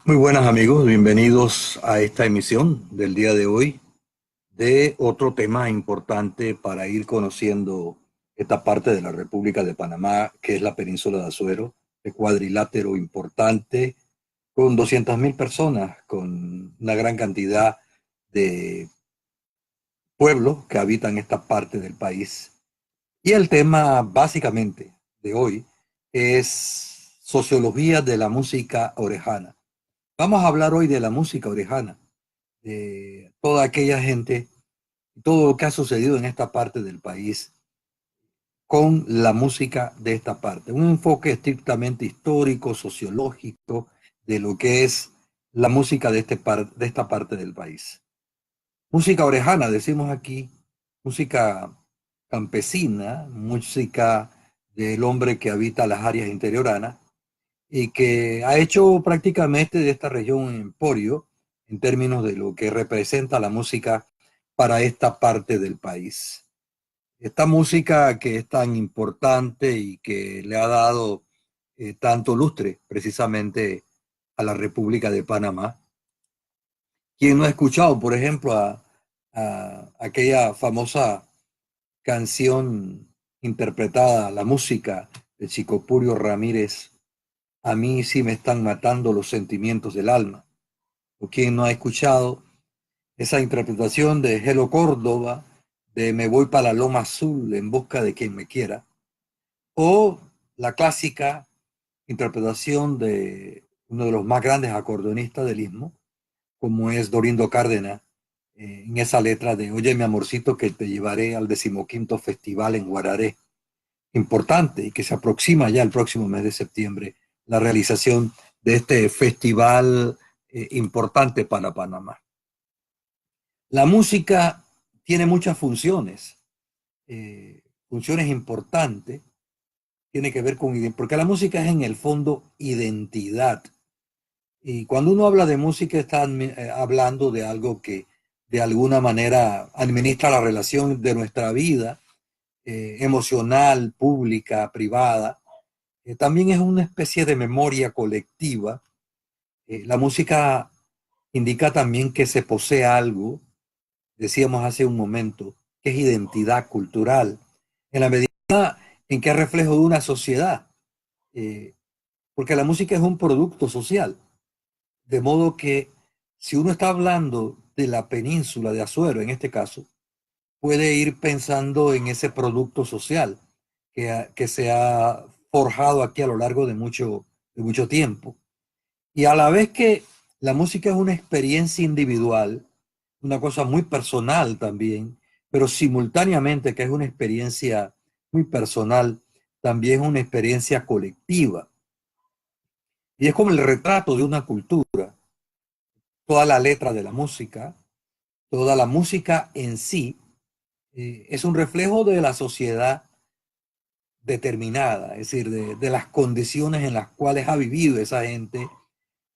Muy buenas amigos, bienvenidos a esta emisión del día de hoy de otro tema importante para ir conociendo esta parte de la República de Panamá, que es la península de Azuero, de cuadrilátero importante, con 200.000 personas, con una gran cantidad de pueblos que habitan esta parte del país. Y el tema básicamente de hoy es sociología de la música orejana. Vamos a hablar hoy de la música orejana, de toda aquella gente, todo lo que ha sucedido en esta parte del país con la música de esta parte. Un enfoque estrictamente histórico, sociológico, de lo que es la música de esta parte del país. Música orejana, decimos aquí, música campesina, música del hombre que habita las áreas interioranas y que ha hecho prácticamente de esta región un emporio en términos de lo que representa la música para esta parte del país. Esta música que es tan importante y que le ha dado tanto lustre precisamente a la República de Panamá. ¿Quién no ha escuchado, por ejemplo, a aquella famosa canción interpretada, la música de Chico Purio Ramírez? A mí sí me están matando los sentimientos del alma. ¿O quién no ha escuchado esa interpretación de Gelo Córdoba de Me voy para la Loma Azul en busca de quien me quiera? O la clásica interpretación de uno de los más grandes acordeonistas del istmo, como es Dorindo Cárdenas, en esa letra de Oye, mi amorcito, que te llevaré al 15º festival en Guararé, importante y que se aproxima ya el próximo mes de septiembre, la realización de este festival importante para Panamá. La música tiene muchas funciones, funciones importantes, tiene que ver con, porque la música es en el fondo identidad. Y cuando uno habla de música está hablando de algo que de alguna manera administra la relación de nuestra vida emocional, pública, privada. También es una especie de memoria colectiva. La música indica también que se posee algo, decíamos hace un momento, que es identidad cultural, en la medida en que es reflejo de una sociedad, eh, porque la música es un producto social, de modo que si uno está hablando de la península de Azuero, en este caso, puede ir pensando en ese producto social que se ha forjado aquí a lo largo de mucho tiempo. Y a la vez que la música es una experiencia individual, una cosa muy personal también, pero simultáneamente que es una experiencia muy personal, también es una experiencia colectiva. Y es como el retrato de una cultura, toda la letra de la música, toda la música en sí, es un reflejo de la sociedad determinada, es decir, de las condiciones en las cuales ha vivido esa gente,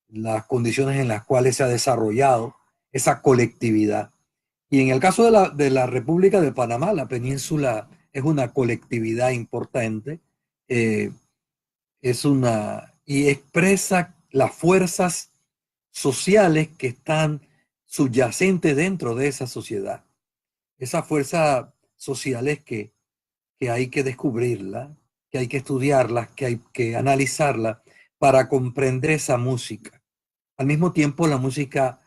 las condiciones en las cuales se ha desarrollado esa colectividad. Y en el caso de la República de Panamá, la península es una colectividad importante, eh, y expresa las fuerzas sociales que están subyacentes dentro de esa sociedad. Esas fuerzas sociales que hay que descubrirla, que hay que estudiarla, que hay que analizarla para comprender esa música. Al mismo tiempo, la música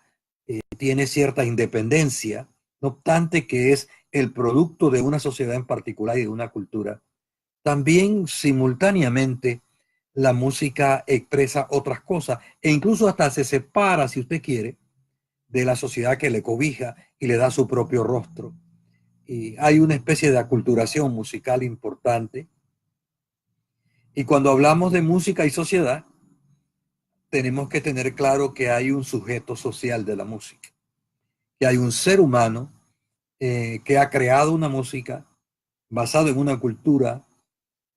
tiene cierta independencia, no obstante que es el producto de una sociedad en particular y de una cultura. También simultáneamente la música expresa otras cosas e incluso hasta se separa, si usted quiere, de la sociedad que le cobija y le da su propio rostro. Y hay una especie de aculturación musical importante. Y cuando hablamos de música y sociedad, tenemos que tener claro que hay un sujeto social de la música, que hay un ser humano que ha creado una música basado en una cultura,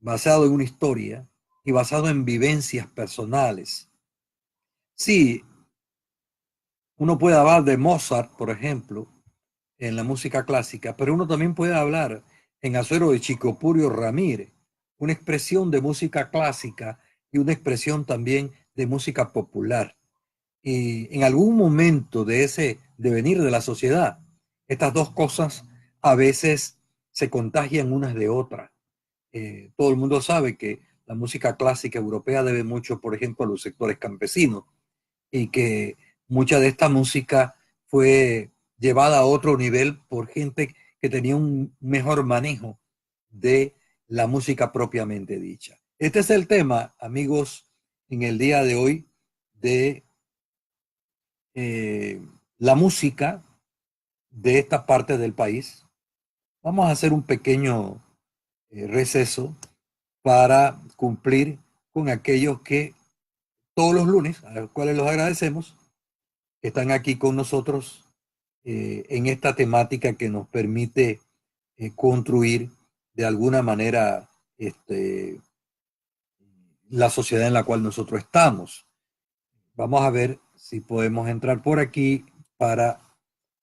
basado en una historia y basado en vivencias personales. Sí, uno puede hablar de Mozart, por ejemplo, en la música clásica, pero uno también puede hablar en Azuero de Chico Purio Ramírez, una expresión de música clásica y una expresión también de música popular. Y en algún momento de ese devenir de la sociedad, estas dos cosas a veces se contagian unas de otras. Todo el mundo sabe que la música clásica europea debe mucho, por ejemplo, a los sectores campesinos y que mucha de esta música fue llevada a otro nivel por gente que tenía un mejor manejo de la música propiamente dicha. Este es el tema, amigos, en el día de hoy de eh, la música de esta parte del país. Vamos a hacer un pequeño receso para cumplir con aquellos que todos los lunes, a los cuales los agradecemos, están aquí con nosotros en esta temática que nos permite construir de alguna manera la sociedad en la cual nosotros estamos. Vamos a ver si podemos entrar por aquí para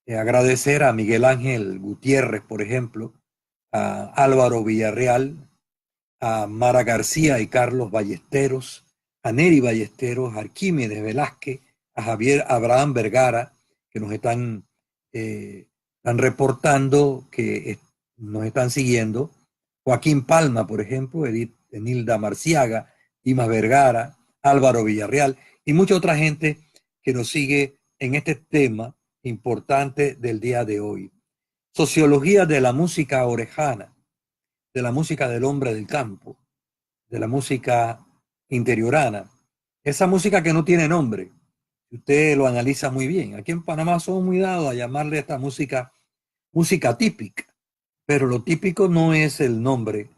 agradecer a Miguel Ángel Gutiérrez, por ejemplo, a Álvaro Villarreal, a Mara García y Carlos Ballesteros, a Neri Ballesteros, a Arquímedes Velázquez, a Javier Abraham Vergara, que nos están reportando que nos están siguiendo, Joaquín Palma, por ejemplo, Edith Enilda Marciaga, Dimas Vergara, Álvaro Villarreal y mucha otra gente que nos sigue en este tema importante del día de hoy. Sociología de la música orejana, de la música del hombre del campo, de la música interiorana, esa música que no tiene nombre. Usted lo analiza muy bien. Aquí en Panamá somos muy dados a llamarle a esta música música típica, pero lo típico no es el nombre,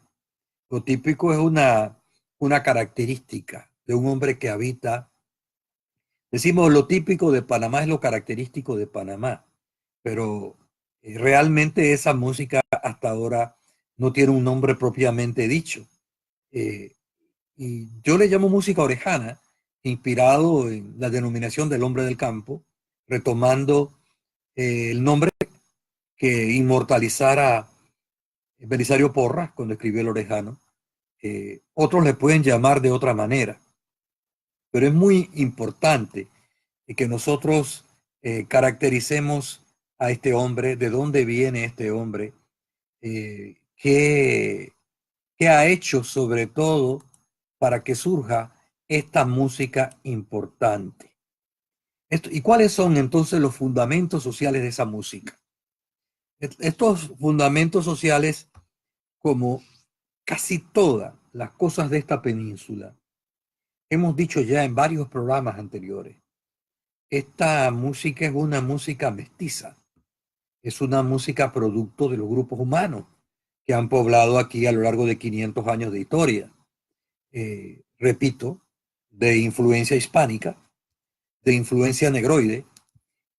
lo típico es una característica de un hombre que habita. Decimos lo típico de Panamá es lo característico de Panamá, pero realmente esa música hasta ahora no tiene un nombre propiamente dicho. Eh, y yo le llamo música orejana, inspirado en la denominación del hombre del campo, retomando el nombre que inmortalizara Belisario Porras cuando escribió el orejano. Otros le pueden llamar de otra manera, pero es muy importante que nosotros caractericemos a este hombre, de dónde viene este hombre, qué, qué ha hecho sobre todo para que surja esta música importante. ¿Y cuáles son entonces los fundamentos sociales de esa música? Estos fundamentos sociales, como casi todas las cosas de esta península, hemos dicho ya en varios programas anteriores, esta música es una música mestiza, es una música producto de los grupos humanos que han poblado aquí a lo largo de 500 años de historia. Repito, de influencia hispánica, de influencia negroide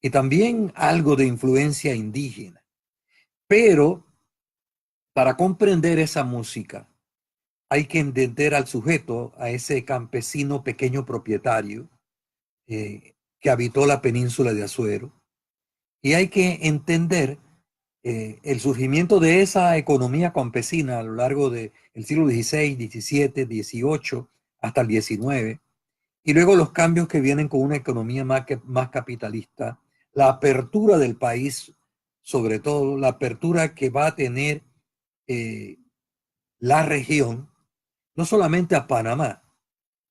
y también algo de influencia indígena. Pero para comprender esa música hay que entender al sujeto, a ese campesino pequeño propietario que habitó la península de Azuero, y hay que entender el surgimiento de esa economía campesina a lo largo del siglo XVI, XVII, XVIII hasta el XIX, y luego los cambios que vienen con una economía más capitalista, la apertura del país, sobre todo la apertura que va a tener eh, la región, no solamente a Panamá,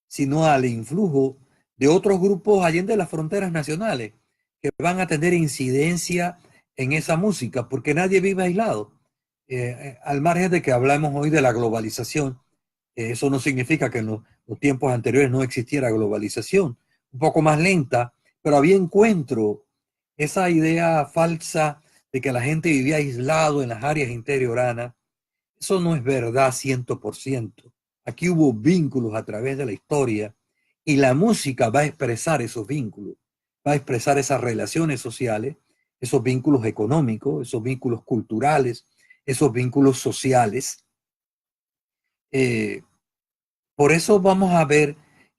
sino al influjo de otros grupos allende las fronteras nacionales que van a tener incidencia en esa música, porque nadie vive aislado. Al margen de que hablamos hoy de la globalización, eso no significa que en los tiempos anteriores no existiera globalización, un poco más lenta, pero había encuentro. Esa idea falsa de que la gente vivía aislado en las áreas interioranas, eso no es verdad 100%. Aquí hubo vínculos a través de la historia y la música va a expresar esos vínculos, va a expresar esas relaciones sociales, esos vínculos económicos, esos vínculos culturales, esos vínculos sociales. Eh, por eso vamos a ver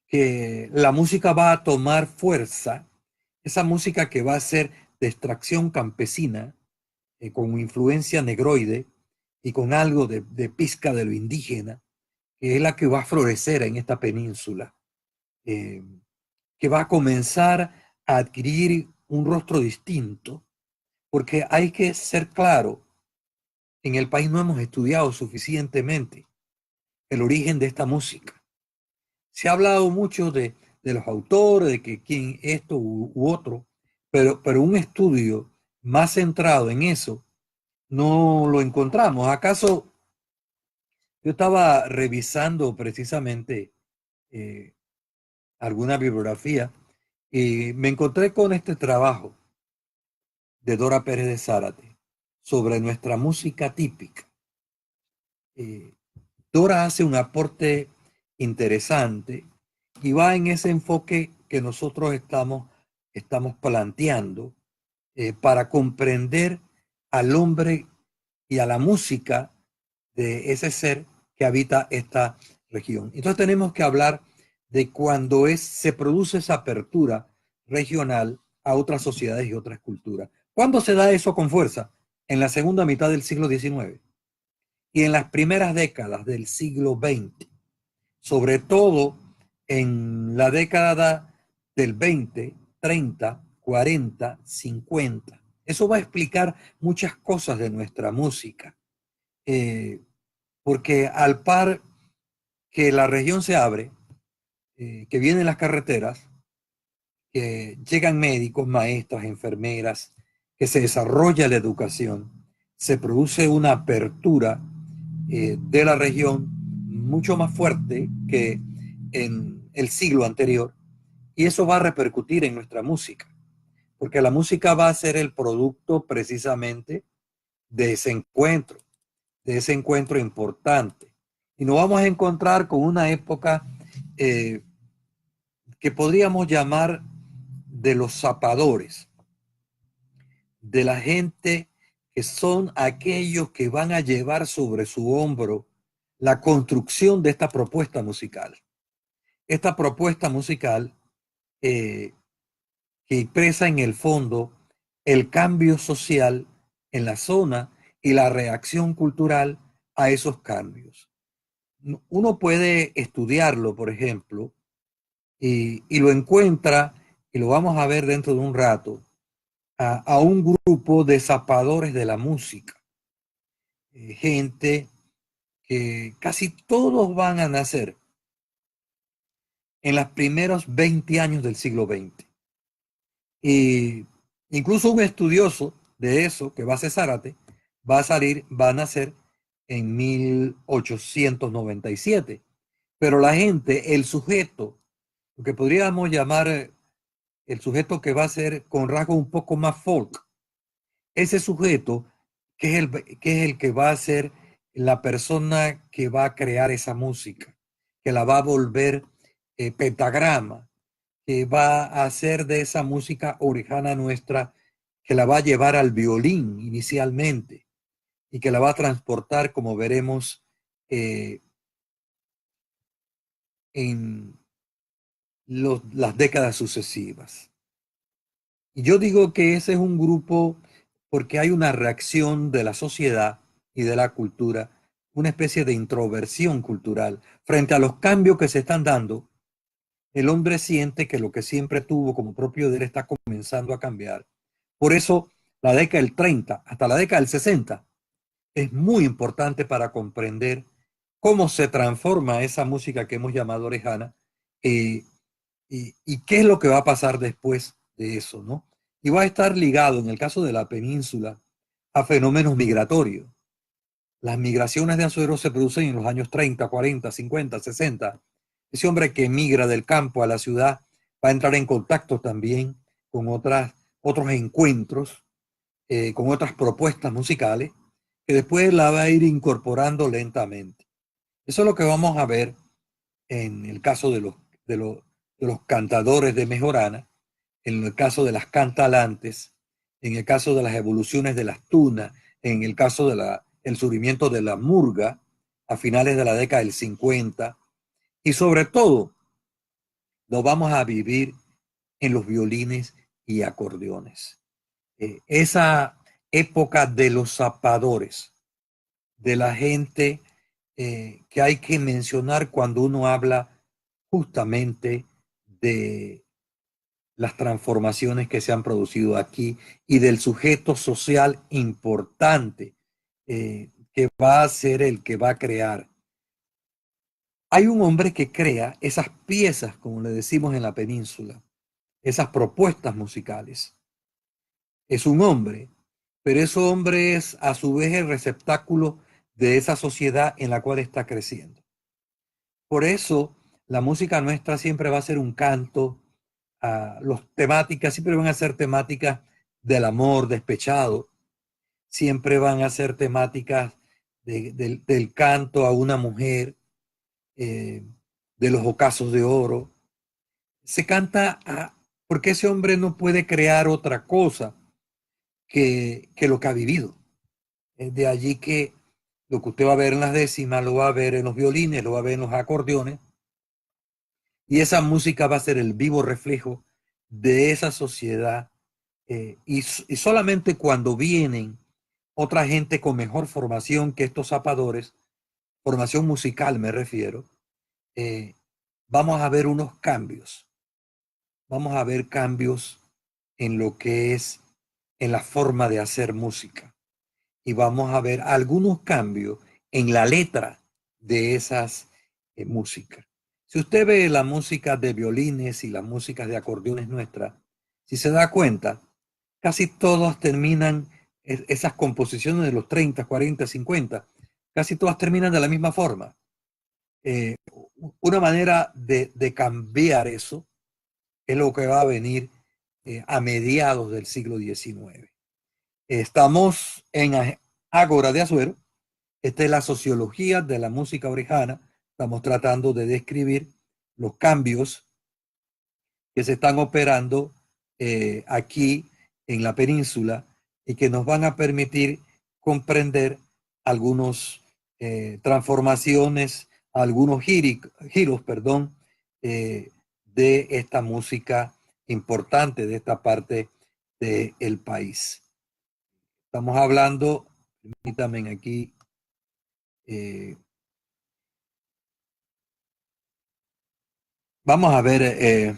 que la música va a tomar fuerza, esa música que va a ser de extracción campesina, con influencia negroide y con algo de pizca de lo indígena, que es la que va a florecer en esta península, que va a comenzar a adquirir un rostro distinto, porque hay que ser claro, en el país no hemos estudiado suficientemente el origen de esta música. Se ha hablado mucho de los autores, de que quién esto u otro, pero un estudio más centrado en eso no lo encontramos. ¿Acaso yo estaba revisando precisamente eh, alguna bibliografía y me encontré con este trabajo de Dora Pérez de Zárate sobre nuestra música típica? Eh, Dora hace un aporte interesante y va en ese enfoque que nosotros estamos planteando para comprender al hombre y a la música de ese ser que habita esta región. Entonces tenemos que hablar de cuando se produce esa apertura regional a otras sociedades y otras culturas. ¿Cuándo se da eso con fuerza? En la segunda mitad del siglo XIX y en las primeras décadas del siglo XX, sobre todo en la década del 20, 30, 40, 50. Eso va a explicar muchas cosas de nuestra música, porque al par que la región se abre, que vienen las carreteras, que llegan médicos, maestras, enfermeras, que se desarrolla la educación, se produce una apertura de la región mucho más fuerte que en el siglo anterior, y eso va a repercutir en nuestra música, porque la música va a ser el producto precisamente de ese encuentro importante. Y nos vamos a encontrar con una época eh, que podríamos llamar de los zapadores, de la gente que son aquellos que van a llevar sobre su hombro la construcción de esta propuesta musical. Esta propuesta musical eh, que expresa en el fondo el cambio social en la zona y la reacción cultural a esos cambios. Uno puede estudiarlo, por ejemplo, y lo encuentra, y lo vamos a ver dentro de un rato, a un grupo de zapadores de la música, gente que casi todos van a nacer en los primeros 20 años del siglo XX. Y incluso un estudioso de eso, que va a ser Zárate, va a nacer en 1897. Pero la gente, el sujeto, lo que podríamos llamar el sujeto que va a ser con rasgos un poco más folk, ese sujeto que es el que va a ser la persona que va a crear esa música, que la va a volver pentagrama, que va a hacer de esa música orejana nuestra, que la va a llevar al violín inicialmente y que la va a transportar, como veremos, en las décadas sucesivas. Y yo digo que ese es un grupo porque hay una reacción de la sociedad y de la cultura, una especie de introversión cultural frente a los cambios que se están dando. El hombre siente que lo que siempre tuvo como propio de él está comenzando a cambiar. Por eso la década del 30 hasta la década del 60 es muy importante para comprender cómo se transforma esa música que hemos llamado orejana eh, y qué es lo que va a pasar después de eso, ¿no? Y va a estar ligado, en el caso de la península, a fenómenos migratorios. Las migraciones de azueros se producen en los años 30, 40, 50, 60. Ese hombre que migra del campo a la ciudad va a entrar en contacto también con otros encuentros, con otras propuestas musicales, que después la va a ir incorporando lentamente. Eso es lo que vamos a ver en el caso de los cantadores de Mejorana, en el caso de las cantalantes, en el caso de las evoluciones de las tunas, en el caso del surgimiento de la murga a finales de la década del 50, y sobre todo lo vamos a vivir en los violines y acordeones. Esa época de los zapadores, de la gente que hay que mencionar cuando uno habla justamente de las transformaciones que se han producido aquí y del sujeto social importante que va a ser el que va a crear. Hay un hombre que crea esas piezas, como le decimos en la península, esas propuestas musicales. Es un hombre, pero ese hombre es a su vez el receptáculo de esa sociedad en la cual está creciendo. Por eso la música nuestra siempre va a ser un canto, los temáticas siempre van a ser temáticas del amor despechado, siempre van a ser temáticas del canto a una mujer, eh, de los ocasos de oro. Se canta porque ese hombre no puede crear otra cosa que lo que ha vivido. Es de allí que lo que usted va a ver en las décimas, lo va a ver en los violines, lo va a ver en los acordeones, y esa música va a ser el vivo reflejo de esa sociedad. Y solamente cuando vienen otra gente con mejor formación que estos zapadores, formación musical me refiero, eh, vamos a ver unos cambios. Vamos a ver cambios en lo que es en la forma de hacer música. Y vamos a ver algunos cambios en la letra de esas músicas. Si usted ve la música de violines y las músicas de acordeones nuestras, si se da cuenta, casi todas terminan, esas composiciones de los 30, 40, 50, casi todas terminan de la misma forma. Eh, una manera de cambiar eso es lo que va a venir a mediados del siglo XIX. Estamos en Ágora de Azuero. Esta es la sociología de la música orejana. Estamos tratando de describir los cambios que se están operando aquí en la península y que nos van a permitir comprender algunas transformaciones, algunos giros, perdón, de esta música importante de esta parte del país. Estamos hablando, permítanme aquí, vamos a ver,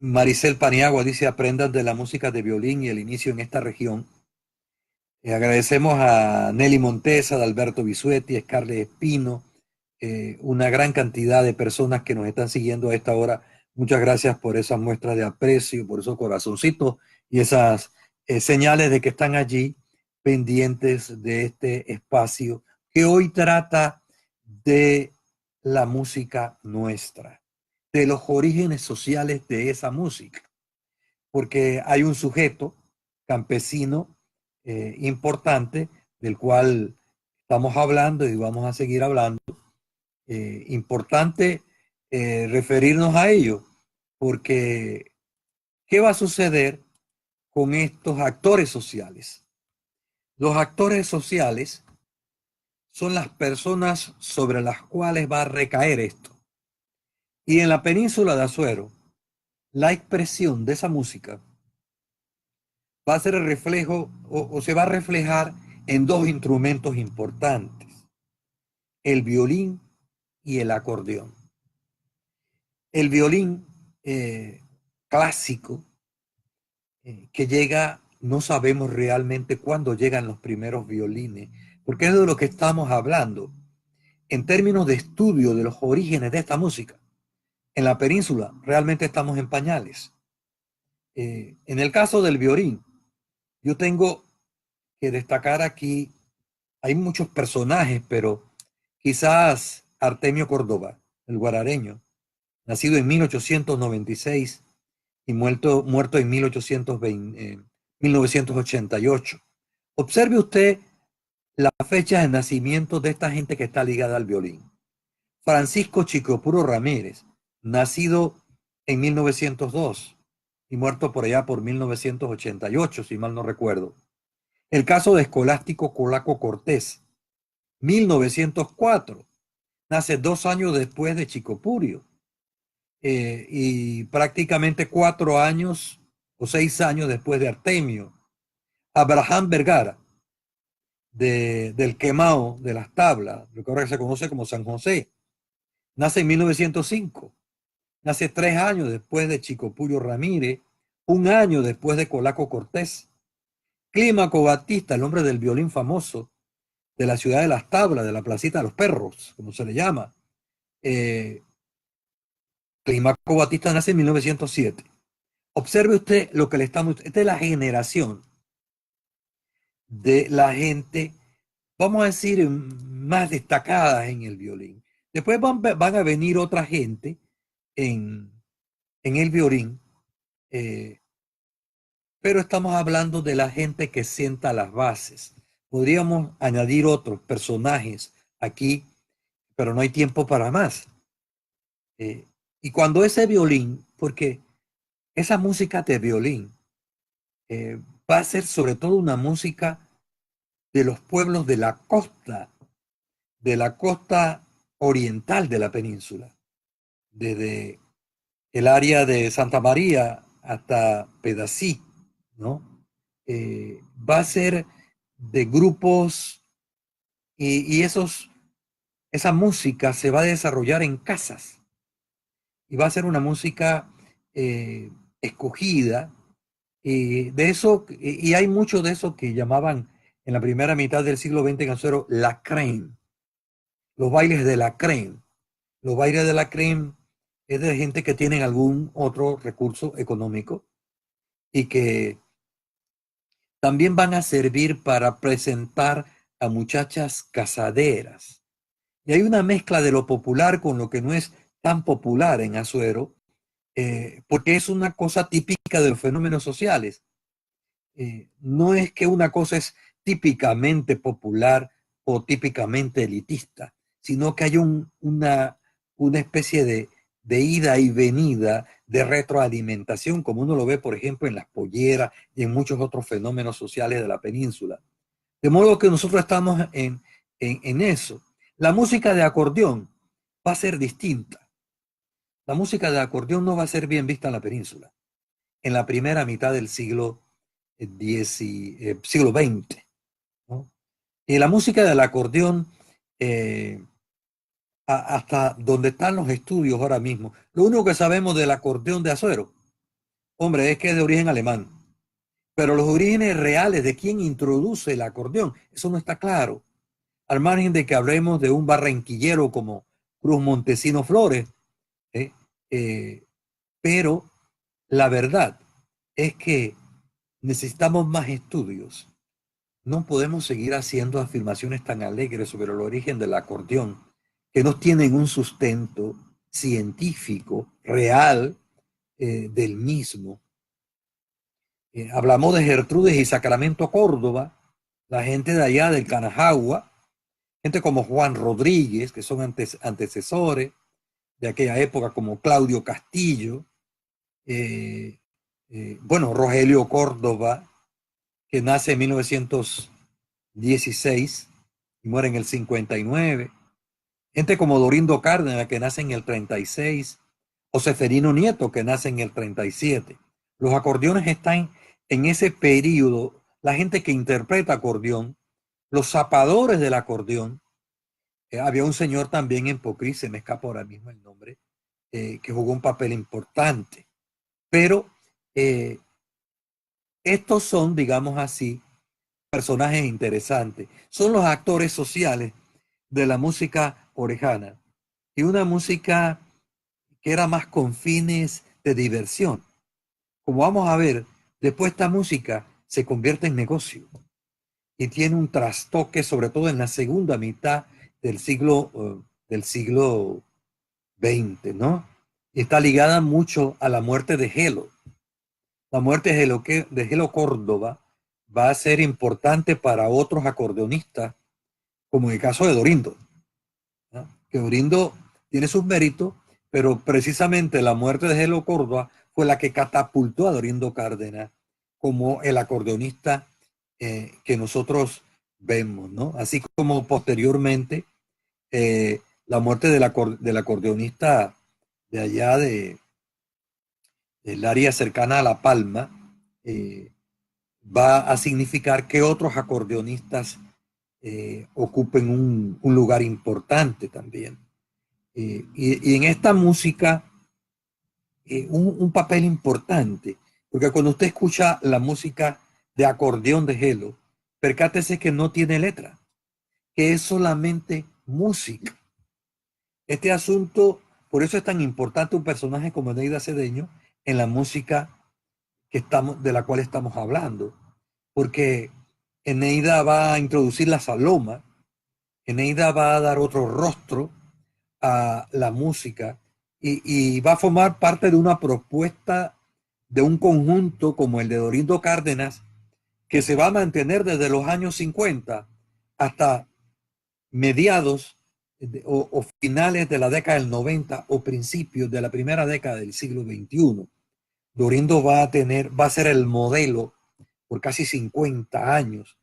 Maricel Paniagua dice, aprendan de la música de violín y el inicio en esta región. Agradecemos a Nelly Montesa, a Alberto Bisuetti, a Scarlett Espino, una gran cantidad de personas que nos están siguiendo a esta hora. Muchas gracias por esas muestras de aprecio, por esos corazoncitos y esas señales de que están allí pendientes de este espacio que hoy trata de la música nuestra, de los orígenes sociales de esa música, porque hay un sujeto campesino importante del cual estamos hablando y vamos a seguir hablando. Importante referirnos a ello, porque ¿qué va a suceder con estos actores sociales? Los actores sociales son las personas sobre las cuales va a recaer esto. Y en la península de Azuero, la expresión de esa música va a ser el reflejo o se va a reflejar en dos instrumentos importantes, el violín y el acordeón. El violín clásico que llega, no sabemos realmente cuándo llegan los primeros violines, porque es de lo que estamos hablando. En términos de estudio de los orígenes de esta música, en la península realmente estamos en pañales. En el caso del violín, yo tengo que destacar aquí, hay muchos personajes, pero quizás Artemio Córdoba, el guarareño, nacido en 1896 y muerto en 1988. Observe usted la fecha de nacimiento de esta gente que está ligada al violín. Francisco Chicopuro Ramírez, nacido en 1902 y muerto por allá por 1988, si mal no recuerdo. El caso de Escolástico Colaco Cortés, 1904, nace 2 años después de Chicopurio. Y prácticamente 4 años o 6 años después de Artemio. Abraham Vergara, del Quemao, de las Tablas, lo que ahora se conoce como San José, nace en 1905. nace 3 años después de Chico Puyo Ramírez, 1 año después de Colaco Cortés. Clímaco Batista, el hombre del violín famoso, de la ciudad de Las Tablas, de la Placita de los Perros, como se le llama. Clímaco Batista nace en 1907. Observe usted lo que le estamos... Esta es la generación de la gente, vamos a decir, más destacadas en el violín. Después van a venir otra gente en el violín, pero estamos hablando de la gente que sienta las bases. Podríamos añadir otros personajes aquí, pero no hay tiempo para más. Y cuando ese violín, porque esa música de violín va a ser sobre todo una música de los pueblos de la costa oriental de la península, desde el área de Santa María hasta Pedací, ¿no? Va a ser de grupos y esa música se va a desarrollar en casas y va a ser una música escogida. De eso, y hay mucho de eso que llamaban en la primera mitad del siglo XX cancionero la crème, los bailes de la crème. Los bailes de la crème es de gente que tienen algún otro recurso económico y que también van a servir para presentar a muchachas casaderas. Y hay una mezcla de lo popular con lo que no es tan popular en Azuero, porque es una cosa típica de los fenómenos sociales. No es que una cosa es típicamente popular o típicamente elitista, sino que hay una especie de ida y venida, de retroalimentación, como uno lo ve, por ejemplo, en las polleras y en muchos otros fenómenos sociales de la península. De modo que nosotros estamos en eso. La música de acordeón va a ser distinta. La música de acordeón no va a ser bien vista en la península en la primera mitad del siglo XX, ¿no? Y la música del acordeón, hasta donde están los estudios ahora mismo, lo único que sabemos del acordeón de Azuero, hombre, es que es de origen alemán. Pero los orígenes reales de quién introduce el acordeón, eso no está claro. Al margen de que hablemos de un barranquillero como Cruz Montesino Flores, ¿eh? Pero la verdad es que necesitamos más estudios. No podemos seguir haciendo afirmaciones tan alegres sobre el origen del acordeón que no tienen un sustento científico real del mismo. Hablamos de Gertrudes y Sacramento Córdoba, la gente de allá del Canajagua, gente como Juan Rodríguez, que son antecesores de aquella época, como Claudio Castillo, bueno, Rogelio Córdoba, que nace en 1916 y muere en el 59. Gente como Dorindo Cárdenas, que nace en el 36. O Seferino Nieto, que nace en el 37. Los acordeones están en ese periodo. La gente que interpreta acordeón, los zapadores del acordeón. Había un señor también en Pocrí, se me escapa ahora mismo el nombre, que jugó un papel importante. Pero estos son, digamos así, personajes interesantes. Son los actores sociales de la música orejana y una música que era más con fines de diversión. Como vamos a ver, después esta música se convierte en negocio y tiene un trastoque, sobre todo en la segunda mitad del siglo XX, ¿no? Y está ligada mucho a la muerte de Gelo. La muerte de Gelo Córdoba va a ser importante para otros acordeonistas, como en el caso de Dorindo, ¿no? Que Dorindo tiene sus méritos, pero precisamente la muerte de Gelo Córdoba fue la que catapultó a Dorindo Cárdenas como el acordeonista que nosotros vemos, ¿no? Así como posteriormente la muerte del acordeonista de allá del área cercana a La Palma, va a significar que otros acordeonistas ocupen un lugar importante también. Y en esta música un papel importante, porque cuando usted escucha la música de acordeón de Gelo, percátese que no tiene letra, que es solamente música. Este asunto, por eso es tan importante un personaje como Eneida Cedeño en la música de la cual estamos hablando, porque Eneida va a introducir la saloma, Eneida va a dar otro rostro a la música y va a formar parte de una propuesta de un conjunto como el de Dorindo Cárdenas, que se va a mantener desde los años 50 hasta mediados o finales de la década del 90 o principios de la primera década del siglo XXI. Dorindo va a ser el modelo por casi 50 años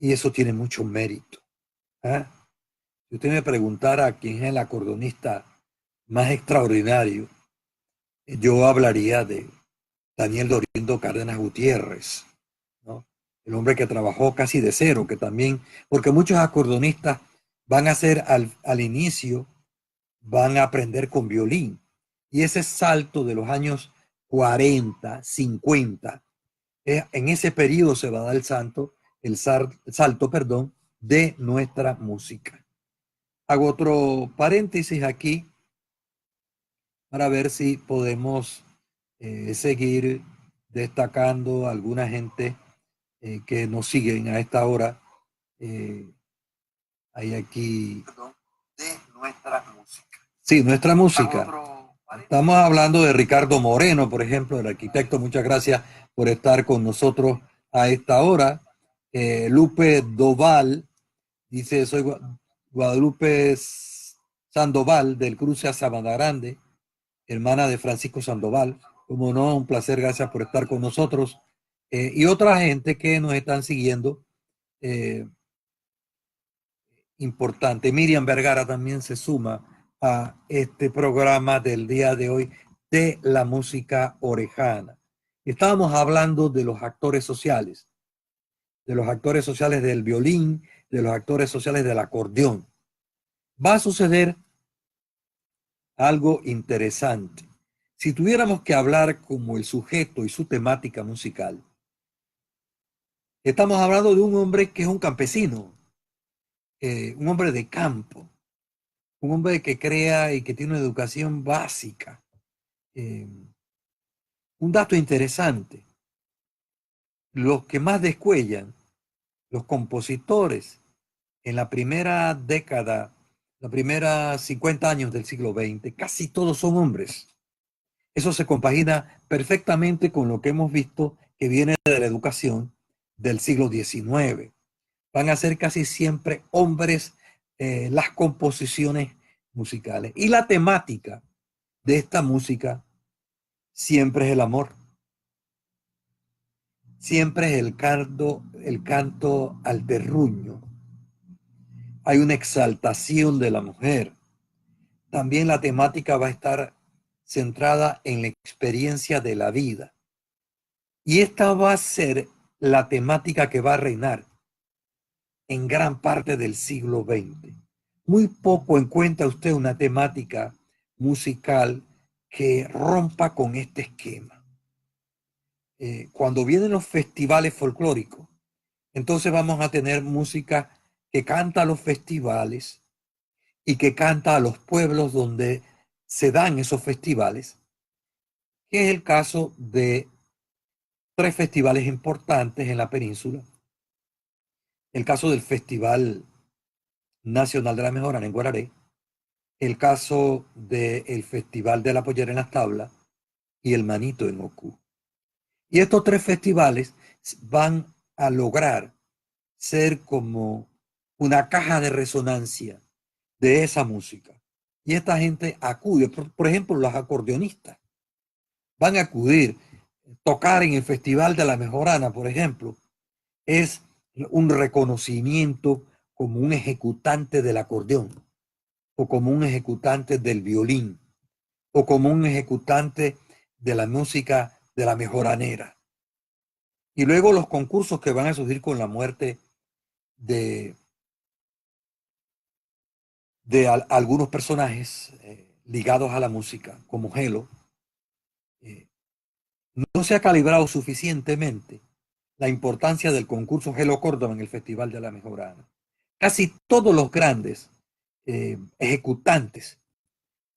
y eso tiene mucho mérito. ¿Eh? Si usted me preguntara quién es el acordeonista más extraordinario, yo hablaría de Daniel Dorindo Cárdenas Gutiérrez, ¿no? El hombre que trabajó casi de cero, que también, porque muchos acordeonistas van a ser al inicio, van a aprender con violín. Y ese salto de los años 40, 50, en ese periodo se va a dar salto, perdón, de nuestra música. Hago otro paréntesis aquí para ver si podemos seguir destacando a alguna gente que nos siguen a esta hora. Hay aquí de nuestra música. Sí, nuestra música. Estamos hablando de Ricardo Moreno, por ejemplo, el arquitecto. Muchas gracias por estar con nosotros a esta hora. Lupe Doval dice, soy Guadalupe Sandoval del Cruce a Sabana Grande, hermana de Francisco Sandoval. Como no, un placer, gracias por estar con nosotros. Y otra gente que nos están siguiendo, importante. Miriam Vergara también se suma a este programa del día de hoy de la música orejana. Estábamos hablando de los actores sociales del violín, de los actores sociales del acordeón. Va a suceder algo interesante. Si tuviéramos que hablar como el sujeto y su temática musical, estamos hablando de un hombre que es un campesino, un hombre de campo, un hombre que crea y que tiene una educación básica. Eh, un dato interesante, los que más descuellan, los compositores en la primera década, la primera 50 años del siglo XX, casi todos son hombres. Eso se compagina perfectamente con lo que hemos visto que viene de la educación del siglo XIX. Van a ser casi siempre hombres las composiciones musicales. Y la temática de esta música siempre es el amor. Siempre es el canto al terruño. Hay una exaltación de la mujer. También la temática va a estar centrada en la experiencia de la vida. Y esta va a ser la temática que va a reinar en gran parte del siglo XX. Muy poco encuentra usted una temática musical que rompa con este esquema. Cuando vienen los festivales folclóricos, entonces vamos a tener música que canta a los festivales y que canta a los pueblos donde se dan esos festivales, que es el caso de tres festivales importantes en la península. El caso del Festival Nacional de la Mejorana en Guararé, el caso del Festival de la Pollera en las Tablas y el Manito en Ocú. Y estos tres festivales van a lograr ser como una caja de resonancia de esa música. Y esta gente acude, por ejemplo, los acordeonistas van a acudir, tocar en el Festival de la Mejorana, por ejemplo, es un reconocimiento como un ejecutante del acordeón, o como un ejecutante del violín, o como un ejecutante de la música de la mejoranera. Y luego los concursos que van a surgir con la muerte de algunos personajes ligados a la música, como Gelo, no se ha calibrado suficientemente la importancia del concurso Gelo Córdoba en el Festival de la Mejorana. Casi todos los grandes ejecutantes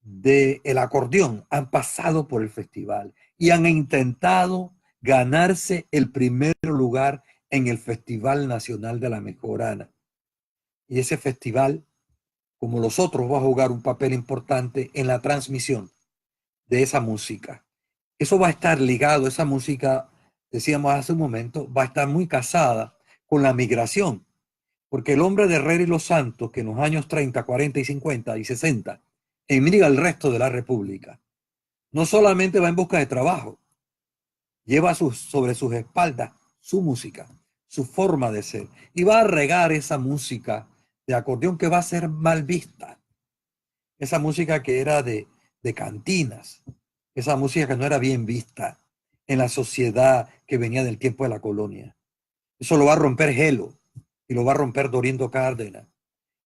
del acordeón han pasado por el festival y han intentado ganarse el primer lugar en el Festival Nacional de la Mejorana. Y ese festival, como los otros, va a jugar un papel importante en la transmisión de esa música. Eso va a estar ligado, esa música, decíamos hace un momento, va a estar muy casada con la migración, porque el hombre de Herrera y Los Santos, que en los años 30, 40 y 50 y 60 emigra al resto de la República, no solamente va en busca de trabajo, lleva sobre sus espaldas su música, su forma de ser, y va a regar esa música de acordeón que va a ser mal vista, esa música que era de cantinas, esa música que no era bien vista en la sociedad que venía del tiempo de la colonia. Eso lo va a romper Gelo y lo va a romper Dorindo Cárdenas.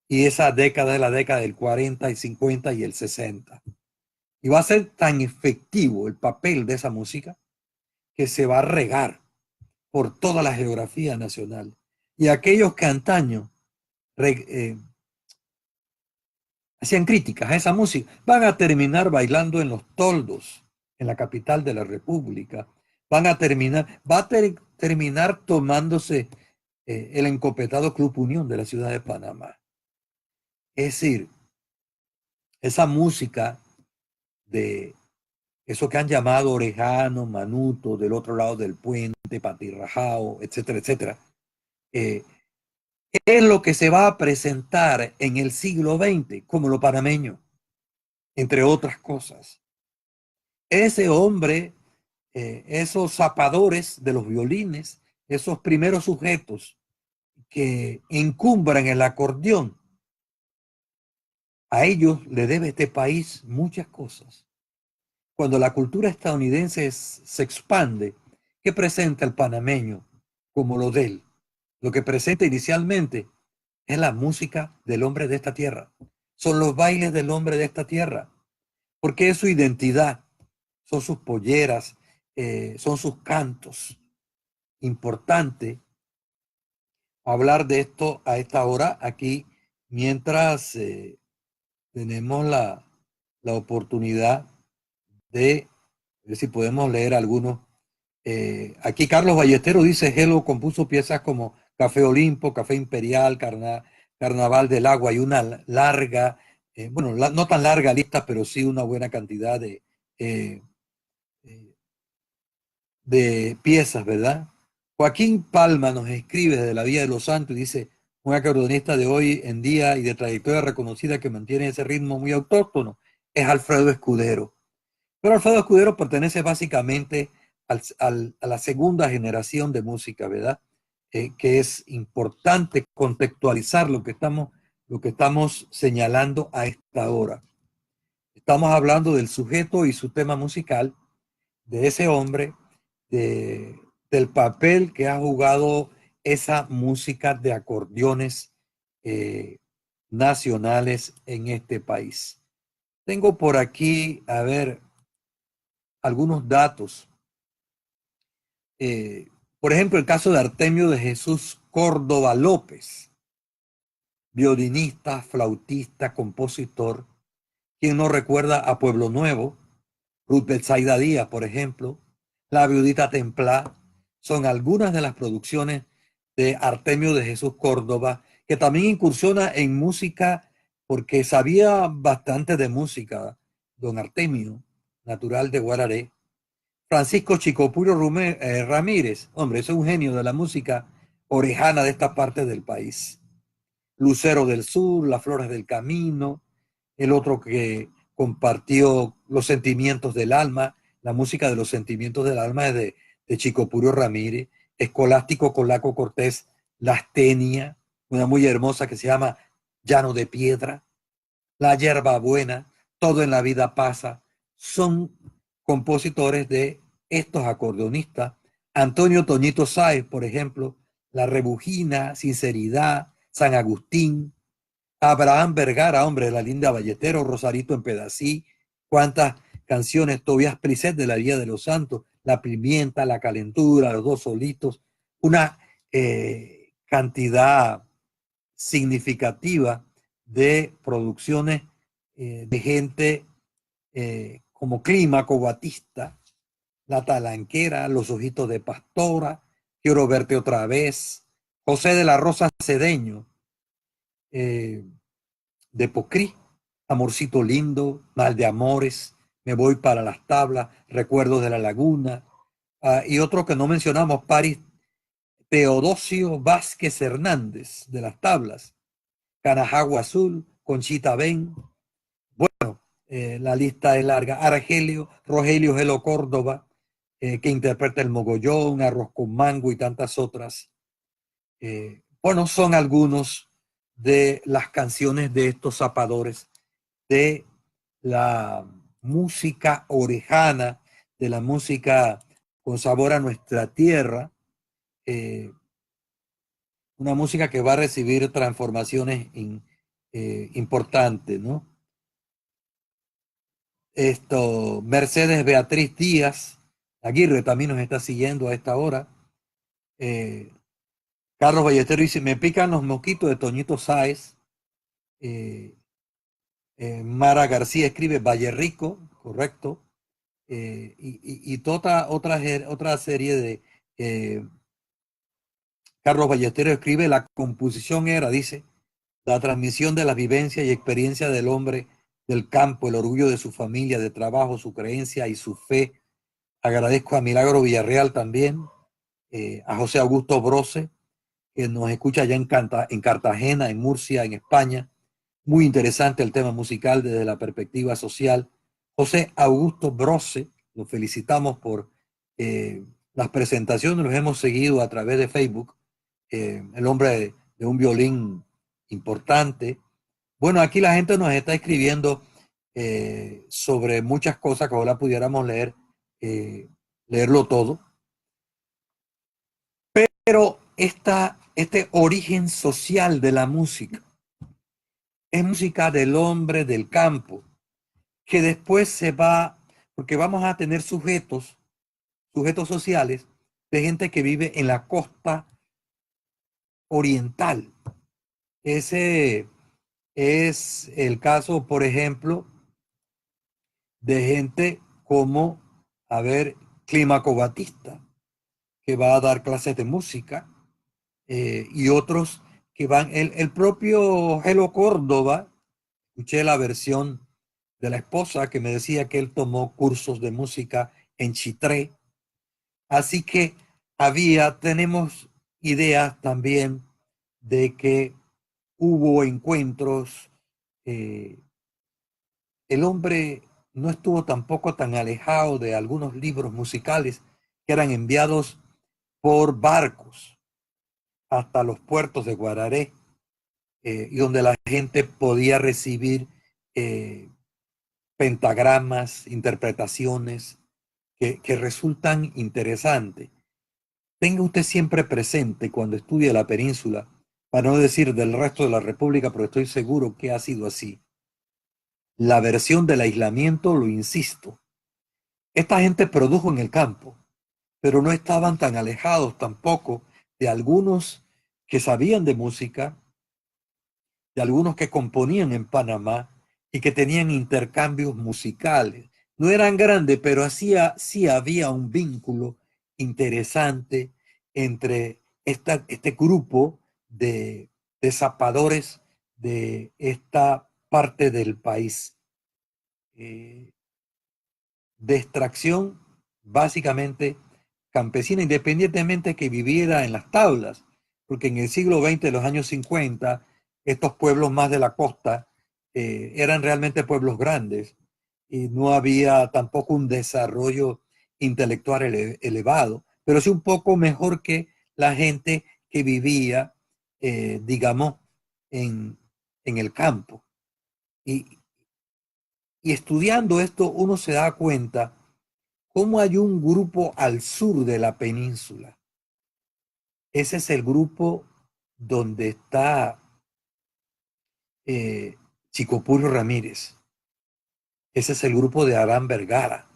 Y esa década es la década del 40 y 50 y el 60. Y va a ser tan efectivo el papel de esa música que se va a regar por toda la geografía nacional. Y aquellos que antaño hacían críticas a esa música van a terminar bailando en los toldos, en la capital de la República. Va a terminar tomándose el encopetado Club Unión de la ciudad de Panamá. Es decir, esa música de eso que han llamado orejano, manuto, del otro lado del puente, patirrajao, etcétera, etcétera, es lo que se va a presentar en el siglo XX como lo panameño, entre otras cosas. Ese hombre, esos zapadores de los violines, esos primeros sujetos que encumbran el acordeón, a ellos le debe este país muchas cosas. Cuando la cultura estadounidense se expande, ¿qué presenta el panameño como lo de él? Lo que presenta inicialmente es la música del hombre de esta tierra. Son los bailes del hombre de esta tierra. Porque es su identidad. Son sus polleras, son sus cantos. Importante hablar de esto a esta hora aquí, mientras tenemos la oportunidad de ver si podemos leer algunos. Aquí Carlos Ballesteros dice, Gelo compuso piezas como Café Olimpo, Café Imperial, Carnaval del Agua y una larga, no tan larga lista, pero sí una buena cantidad de piezas, ¿verdad? Joaquín Palma nos escribe desde la Villa de los Santos y dice, un acordeonista de hoy en día y de trayectoria reconocida que mantiene ese ritmo muy autóctono es Alfredo Escudero. Pero Alfredo Escudero pertenece básicamente a la segunda generación de música, ¿verdad? Que es importante contextualizar lo que estamos señalando a esta hora. Estamos hablando del sujeto y su tema musical, de ese hombre, del papel que ha jugado esa música de acordeones nacionales en este país. Tengo por aquí, a ver, algunos datos. Por ejemplo, el caso de Artemio de Jesús Córdoba López, violinista, flautista, compositor, quien no recuerda a Pueblo Nuevo, Ruth Betsaida Díaz, por ejemplo, La Viudita Templá, son algunas de las producciones de Artemio de Jesús Córdoba, que también incursiona en música porque sabía bastante de música, don Artemio, natural de Guararé. Francisco Chicopurio Ramírez, hombre, es un genio de la música orejana de esta parte del país. Lucero del Sur, Las Flores del Camino, el otro que compartió Los Sentimientos del Alma, la música de Los Sentimientos del Alma es de Chicopurio Ramírez, Escolástico Colaco Cortés, La Astenia, una muy hermosa que se llama Llano de Piedra, La Hierba Buena, Todo en la Vida Pasa, son compositores de estos acordeonistas. Antonio Toñito Sáez, por ejemplo, La Rebujina, Sinceridad, San Agustín, Abraham Vergara, hombre de la linda Valletero, Rosarito en Pedací, cuántas canciones, Tobías Prisset de la Vía de los Santos, La Pimienta, La Calentura, Los Dos Solitos, una cantidad significativa de producciones de gente como Clímaco, Batista, La Talanquera, Los Ojitos de Pastora, Quiero Verte Otra Vez, José de la Rosa Cedeño, eh, de Pocrí, Amorcito Lindo, Mal de Amores, Me Voy para las Tablas, Recuerdos de la Laguna, y otro que no mencionamos, París, Teodosio Vázquez Hernández, de las Tablas, Canajagua Azul, Conchita Ben, la lista es larga, Argelio, Rogelio Gelo Córdoba, que interpreta El Mogollón, Arroz con Mango y tantas otras. Bueno, son algunos de las canciones de estos zapadores, de la música orejana, de la música con sabor a nuestra tierra, una música que va a recibir transformaciones importantes, ¿no? Mercedes Beatriz Díaz Aguirre también nos está siguiendo a esta hora. Eh, Carlos Ballesteros dice, me pican los mosquitos de Toñito Sáez. Eh, Mara García escribe Valle Rico, correcto. Y toda otra serie de... Carlos Ballesteros escribe, la composición era, dice, la transmisión de la vivencia y experiencia del hombre del campo, el orgullo de su familia, de trabajo, su creencia y su fe. Agradezco a Milagro Villarreal también, a José Augusto Brose, que nos escucha allá en Cartagena, en Murcia, en España. Muy interesante el tema musical desde la perspectiva social. José Augusto Brose, lo felicitamos por las presentaciones, los hemos seguido a través de Facebook. El hombre de un violín importante. Bueno, aquí la gente nos está escribiendo sobre muchas cosas que ojalá pudiéramos leerlo todo. Pero este origen social de la música es música del hombre del campo, que después se va, porque vamos a tener sujetos sociales de gente que vive en la costa oriental. Ese es el caso, por ejemplo, de gente como, a ver, Clímaco Batista, que va a dar clases de música, y otros que van, el propio Gelo Córdoba, escuché la versión de la esposa que me decía que él tomó cursos de música en Chitré, así que tenemos ideas también de que hubo encuentros, eh, el hombre no estuvo tampoco tan alejado de algunos libros musicales que eran enviados por barcos hasta los puertos de Guararé, y donde la gente podía recibir eh, pentagramas, interpretaciones que resultan interesantes. Tenga usted siempre presente cuando estudie la península, para no decir del resto de la República, pero estoy seguro que ha sido así. La versión del aislamiento, lo insisto, esta gente produjo en el campo, pero no estaban tan alejados tampoco de algunos que sabían de música, de algunos que componían en Panamá y que tenían intercambios musicales. No eran grandes, pero sí había un vínculo interesante entre este grupo de zapadores de esta parte del país. De extracción básicamente campesina, independientemente que viviera en las tablas, porque en el siglo XX, los años 50, estos pueblos más de la costa eran realmente pueblos grandes y no había tampoco un desarrollo intelectual elevado, pero sí un poco mejor que la gente que vivía, digamos, en, en el campo. Y, y estudiando esto, uno se da cuenta cómo hay un grupo al sur de la península. Ese es el grupo donde está Chico Purio Ramírez. Ese es el grupo de Adán Vergara,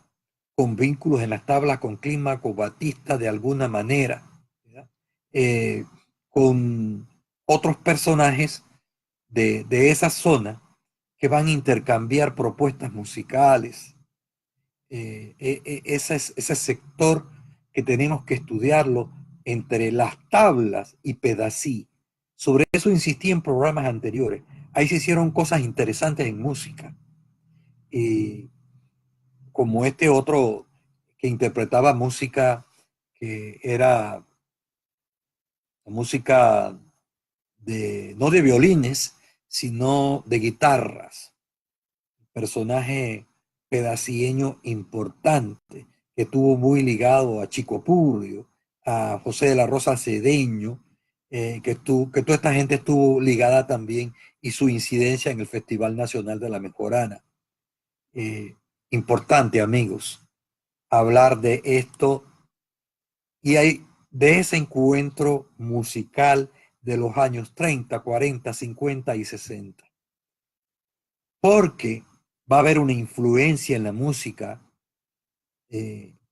con vínculos en las tablas con Clímaco Batista de alguna manera, eh, con otros personajes de esa zona que van a intercambiar propuestas musicales. Ese sector que tenemos que estudiarlo entre las tablas y Pedací. Sobre eso insistí en programas anteriores. Ahí se hicieron cosas interesantes en música. Y como este otro que interpretaba música que era música no de violines, sino de guitarras. Personaje pedacieño importante que estuvo muy ligado a Chico Purio, a José de la Rosa Cedeño, que toda esta gente estuvo ligada también y su incidencia en el Festival Nacional de la Mejorana. Eh, Importante, amigos, hablar de esto y hay de ese encuentro musical de los años 30, 40, 50 y 60. Porque va a haber una influencia en la música,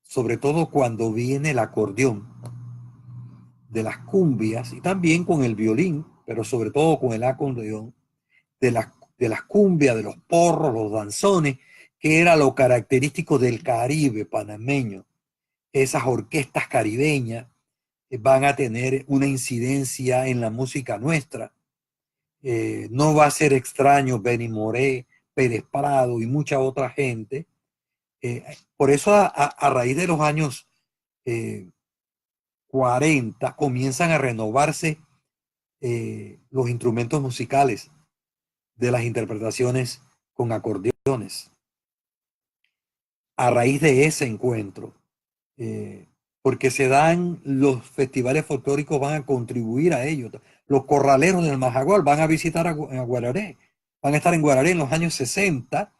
sobre todo cuando viene el acordeón de las cumbias y también con el violín, pero sobre todo con el acordeón, de las cumbias, de los porros, los danzones, que era lo característico del Caribe panameño. Esas orquestas caribeñas van a tener una incidencia en la música nuestra. No va a ser extraño Benny Moré, Pérez Prado y mucha otra gente. Por eso a raíz de los años 40 comienzan a renovarse los instrumentos musicales de las interpretaciones con acordeones. A raíz de ese encuentro, porque se dan los festivales folclóricos, van a contribuir a ello. Los corraleros del Majagual van a visitar a Guararé, van a estar en Guararé en los años 60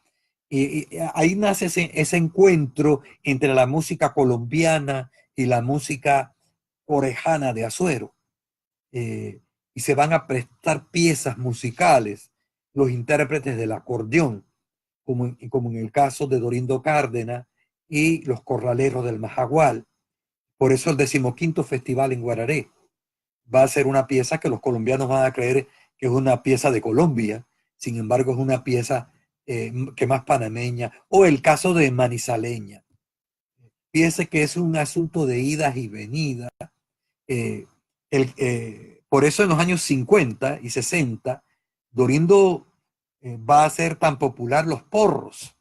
y ahí nace ese encuentro entre la música colombiana y la música orejana de Azuero. Eh, y se van a prestar piezas musicales, los intérpretes del acordeón, como en el caso de Dorindo Cárdenas y los corraleros del Majagual. Por eso el 15º festival en Guararé va a ser una pieza que los colombianos van a creer que es una pieza de Colombia, sin embargo es una pieza que más panameña, o el caso de Manizaleña. Piense que es un asunto de idas y venidas. Eh, por eso en los años 50 y 60, Dorindo va a ser tan popular los porros.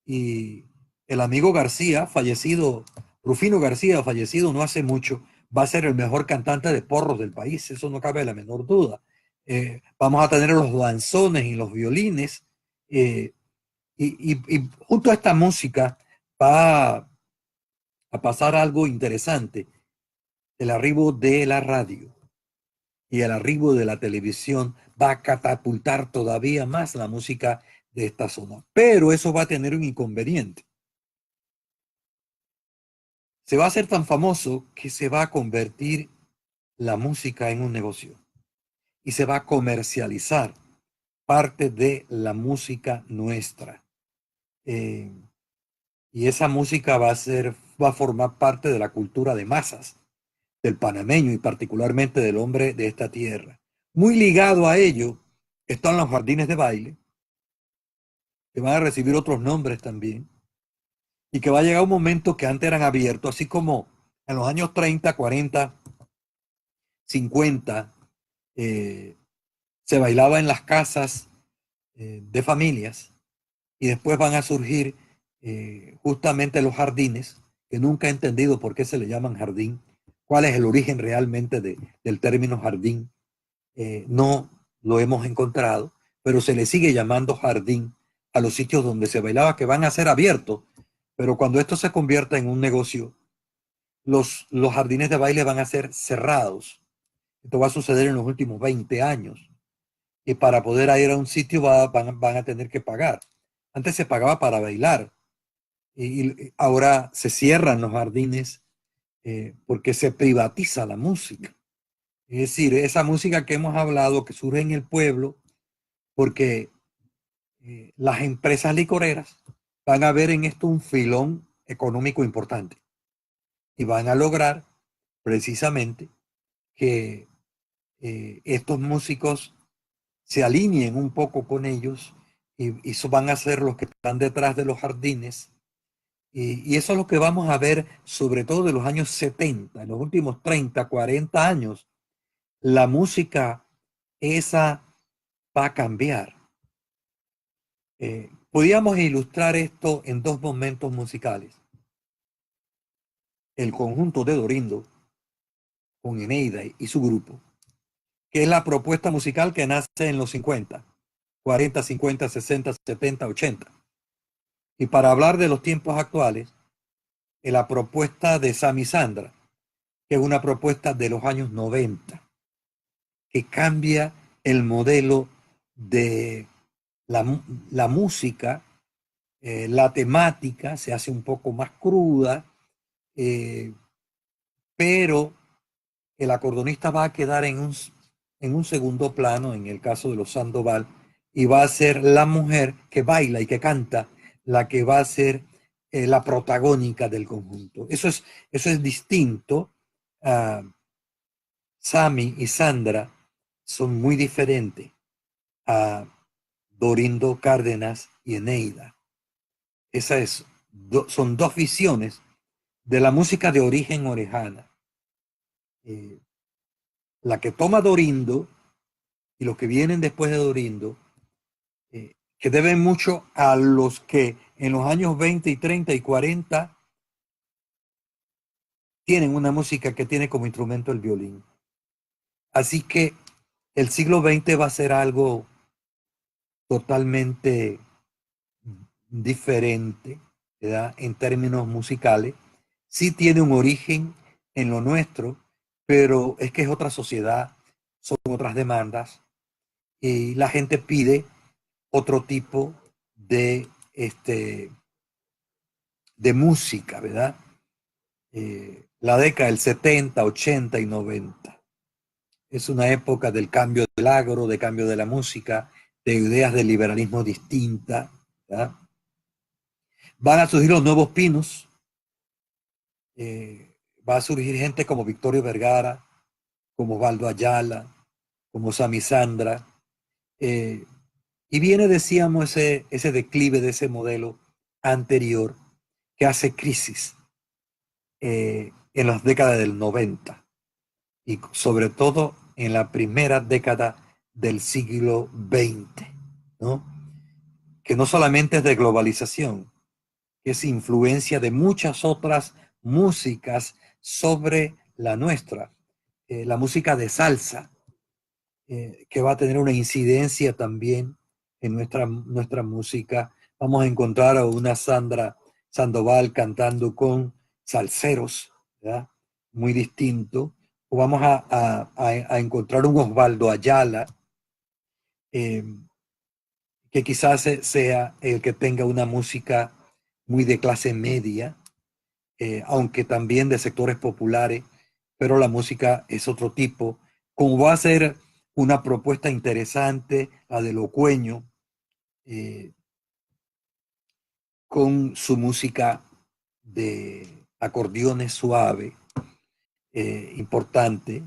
Y el amigo García, fallecido, Rufino García, fallecido no hace mucho, va a ser el mejor cantante de porros del país, eso no cabe la menor duda. Vamos a tener los danzones y los violines, y junto a esta música va a pasar algo interesante, el arribo de la radio y el arribo de la televisión va a catapultar todavía más la música de esta zona. Pero eso va a tener un inconveniente. Se va a hacer tan famoso que se va a convertir la música en un negocio y se va a comercializar parte de la música nuestra. Eh, y esa música va a formar parte de la cultura de masas del panameño y particularmente del hombre de esta tierra. Muy ligado a ello están los jardines de baile, que van a recibir otros nombres también, y que va a llegar un momento que antes eran abiertos, así como en los años 30, 40, 50, se bailaba en las casas de familias, y después van a surgir justamente los jardines, que nunca he entendido por qué se le llaman jardín, cuál es el origen realmente del término jardín. No lo hemos encontrado, pero se le sigue llamando jardín a los sitios donde se bailaba, que van a ser abiertos, pero cuando esto se convierta en un negocio, los jardines de baile van a ser cerrados. Esto va a suceder en los últimos 20 años. Y para poder ir a un sitio van a tener que pagar. Antes se pagaba para bailar y ahora se cierran los jardines porque se privatiza la música. Es decir, esa música que hemos hablado, que surge en el pueblo, porque las empresas licoreras van a ver en esto un filón económico importante y van a lograr precisamente que estos músicos se alineen un poco con ellos y eso van a ser los que están detrás de los jardines. Y eso es lo que vamos a ver sobre todo de los años 70, en los últimos 30, 40 años. La música esa va a cambiar. Podríamos ilustrar esto en dos momentos musicales. El conjunto de Dorindo con Eneida y su grupo, que es la propuesta musical que nace en los 50, 40, 50, 60, 70, 80. Y para hablar de los tiempos actuales, la propuesta de Sami Sandra, que es una propuesta de los años 90, que cambia el modelo de la música, la temática se hace un poco más cruda, pero el acordeonista va a quedar en un segundo plano, en el caso de los Sandoval, y va a ser la mujer que baila y que canta la que va a ser la protagónica del conjunto. Eso es distinto. Sami y Sandra son muy diferentes a Dorindo Cárdenas y Eneida. Son dos visiones de la música de origen orejana. La que toma Dorindo y los que vienen después de Dorindo, que deben mucho a los que en los años 20 y 30 y 40 tienen una música que tiene como instrumento el violín. Así que el siglo XX va a ser algo totalmente diferente, ¿verdad? En términos musicales. Sí tiene un origen en lo nuestro, pero es que es otra sociedad, son otras demandas y la gente pide otro tipo de música, ¿verdad? La década del 70, 80 y 90. Es una época del cambio del agro, de cambio de la música, de ideas de liberalismo distintas, ¿verdad? Van a surgir los nuevos pinos, va a surgir gente como Victorio Vergara, como Osvaldo Ayala, como Sami Sandra, y viene, decíamos, ese declive de ese modelo anterior que hace crisis en las décadas del 90 y sobre todo en la primera década del siglo XX, ¿no? Que no solamente es de globalización, es influencia de muchas otras músicas sobre la nuestra. La música de salsa, que va a tener una incidencia también en nuestra música. Vamos a encontrar a una Sandra Sandoval cantando con salseros, ¿verdad? Muy distinto. O vamos a encontrar un Osvaldo Ayala, eh, que quizás sea el que tenga una música muy de clase media, aunque también de sectores populares, pero la música es otro tipo. Como va a ser una propuesta interesante, la de Locueño, eh, con su música de acordeones suave, importante,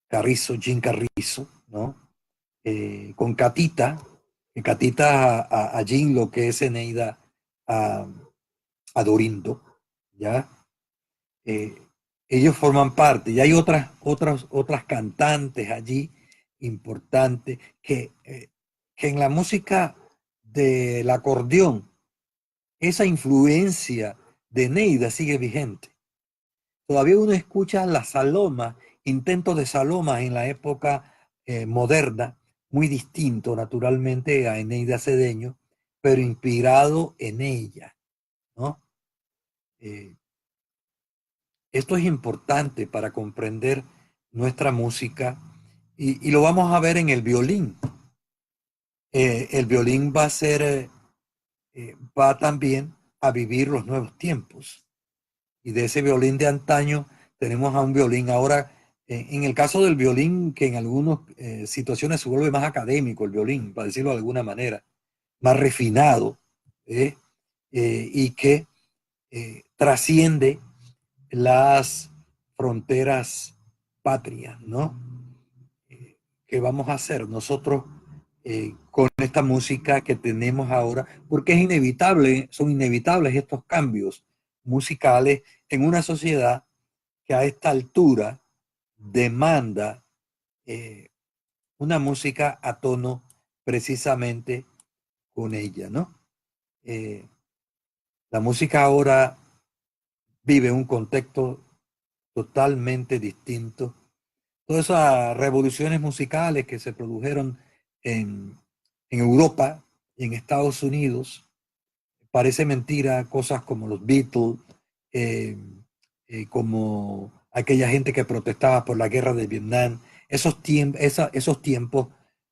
Carrizo, Jim Carrizo, ¿no? Con Catita, que Catita a Jim lo que es Eneida a Dorindo, ¿ya? Eh, ellos forman parte y hay otras cantantes allí importantes que en la música del acordeón esa influencia de Neida sigue vigente. Todavía uno escucha la saloma, intentos de saloma en la época moderna, muy distinto naturalmente a Eneida Cedeño, pero inspirado en ella, ¿no? Eh, Esto es importante para comprender nuestra música y lo vamos a ver en el violín. El violín va a ser, va también a vivir los nuevos tiempos. Y de ese violín de antaño tenemos a un violín ahora, en el caso del violín, que en algunas situaciones se vuelve más académico el violín, para decirlo de alguna manera. más refinado, y que trasciende las fronteras patrias, ¿no? ¿Qué vamos a hacer nosotros con esta música que tenemos ahora? Porque es inevitable, son inevitables estos cambios musicales en una sociedad que a esta altura demanda eh, una música a tono precisamente con ella, ¿no? Eh, la música ahora vive un contexto totalmente distinto. Todas esas revoluciones musicales que se produjeron en, en Europa y en Estados Unidos, parece mentira, cosas como los Beatles, eh, como aquella gente que protestaba por la guerra de Vietnam, esos tiempos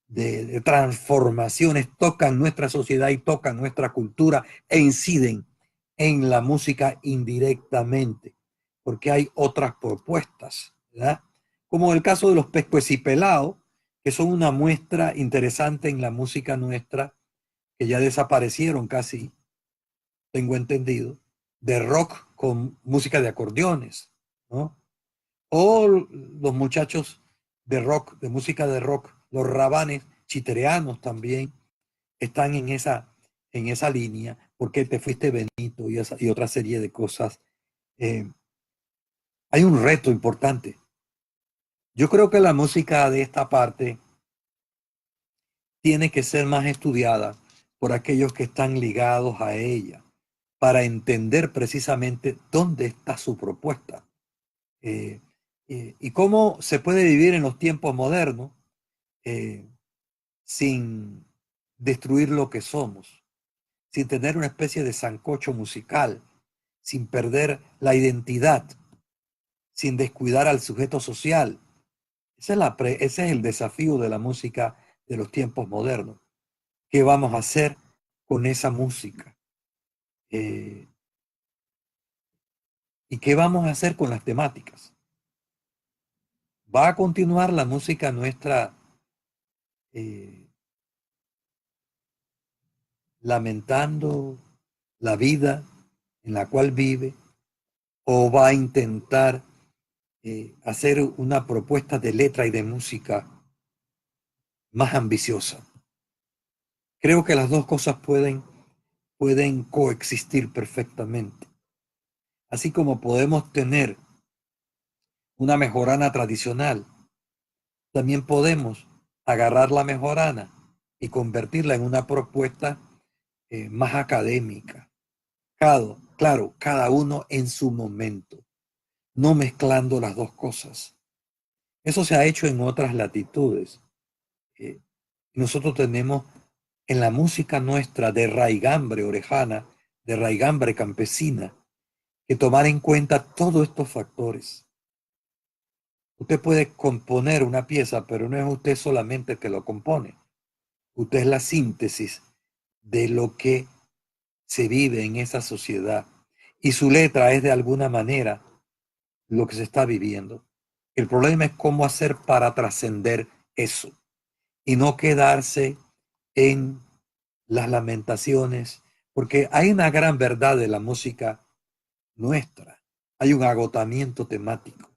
de transformaciones tocan nuestra sociedad y tocan nuestra cultura e inciden en la música indirectamente, porque hay otras propuestas, ¿verdad? Como el caso de los Pescuecipelao, que son una muestra interesante en la música nuestra, que ya desaparecieron casi, tengo entendido, de rock con música de acordeones, ¿no? O los muchachos de rock, de música de rock, los rabanes chitereanos también están en esa línea, porque te fuiste Benito y otra serie de cosas. Eh, hay un reto importante. Yo creo que la música de esta parte tiene que ser más estudiada por aquellos que están ligados a ella, para entender precisamente dónde está su propuesta, eh, y cómo se puede vivir en los tiempos modernos eh, sin destruir lo que somos, sin tener una especie de sancocho musical, sin perder la identidad, sin descuidar al sujeto social. Ese es el desafío de la música de los tiempos modernos. ¿Qué vamos a hacer con esa música? Eh, ¿Y qué vamos a hacer con las temáticas? ¿Va a continuar la música nuestra eh, lamentando la vida en la cual vive, o va a intentar hacer una propuesta de letra y de música más ambiciosa? Creo que las dos cosas pueden coexistir perfectamente. Así como podemos tener una mejorana tradicional, también podemos agarrar la mejorana y convertirla en una propuesta más académica. Claro, cada uno en su momento, no mezclando las dos cosas. Eso se ha hecho en otras latitudes. Eh, Nosotros tenemos en la música nuestra de raigambre orejana, de raigambre campesina, que tomar en cuenta todos estos factores. Usted puede componer una pieza, pero no es usted solamente el que lo compone. Usted es la síntesis de lo que se vive en esa sociedad. Y su letra es de alguna manera lo que se está viviendo. El problema es cómo hacer para trascender eso y no quedarse en las lamentaciones, porque hay una gran verdad de la música nuestra. Hay un agotamiento temático,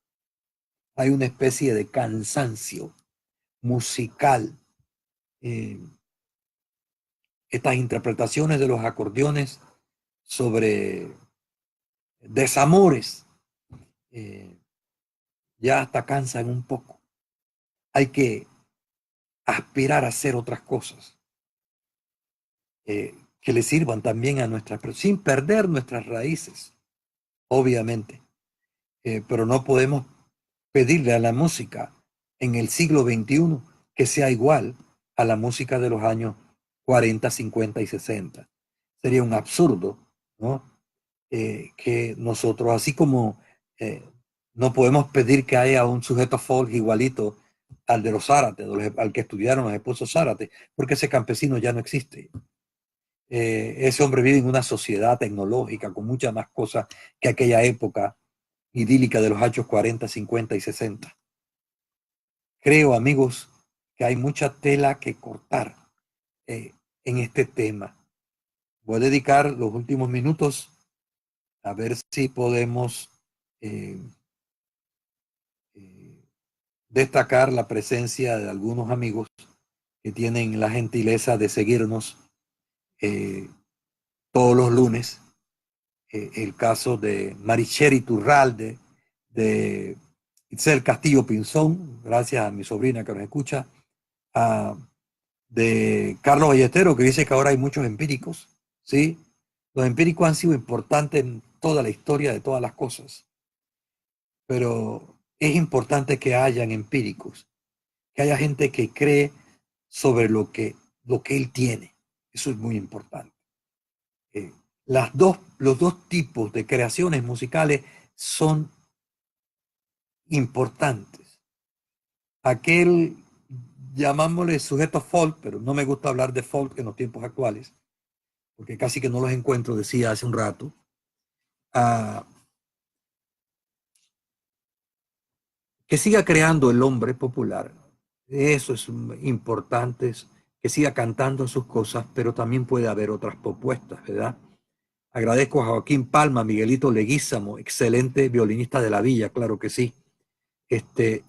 hay una especie de cansancio musical. Eh, Estas interpretaciones de los acordeones sobre desamores eh, ya hasta cansan un poco. Hay que aspirar a hacer otras cosas que le sirvan también a nuestras, pero sin perder nuestras raíces, obviamente. Pero no podemos pedirle a la música en el siglo XXI que sea igual a la música de los años 40, 50 y 60. Sería un absurdo, ¿no? Que nosotros, así como eh, no podemos pedir que haya un sujeto folk igualito al de los Zárate, al que estudiaron los esposos Zárate, porque ese campesino ya no existe. Ese hombre vive en una sociedad tecnológica con muchas más cosas que aquella época idílica de los años 40, 50 y 60. Creo, amigos, que hay mucha tela que cortar. en este tema. Voy a dedicar los últimos minutos a ver si podemos destacar la presencia de algunos amigos que tienen la gentileza de seguirnos todos los lunes. El caso de Maricheri Turralde, de Itzel Castillo Pinzón, gracias a mi sobrina que nos escucha, de Carlos Ballestero, que dice que ahora hay muchos empíricos, ¿sí? Los empíricos han sido importantes en toda la historia de todas las cosas, pero es importante que hayan empíricos, que haya gente que cree sobre lo que él tiene. Eso es muy importante. Los dos tipos de creaciones musicales son importantes. Aquel, llamámosle sujeto folk, pero no me gusta hablar de folk en los tiempos actuales, porque casi que no los encuentro, decía hace un rato. Que siga creando el hombre popular, eso es importante, que siga cantando sus cosas, pero también puede haber otras propuestas, ¿verdad? Agradezco a Joaquín Palma, Miguelito Leguízamo, excelente violinista de la villa, claro que sí,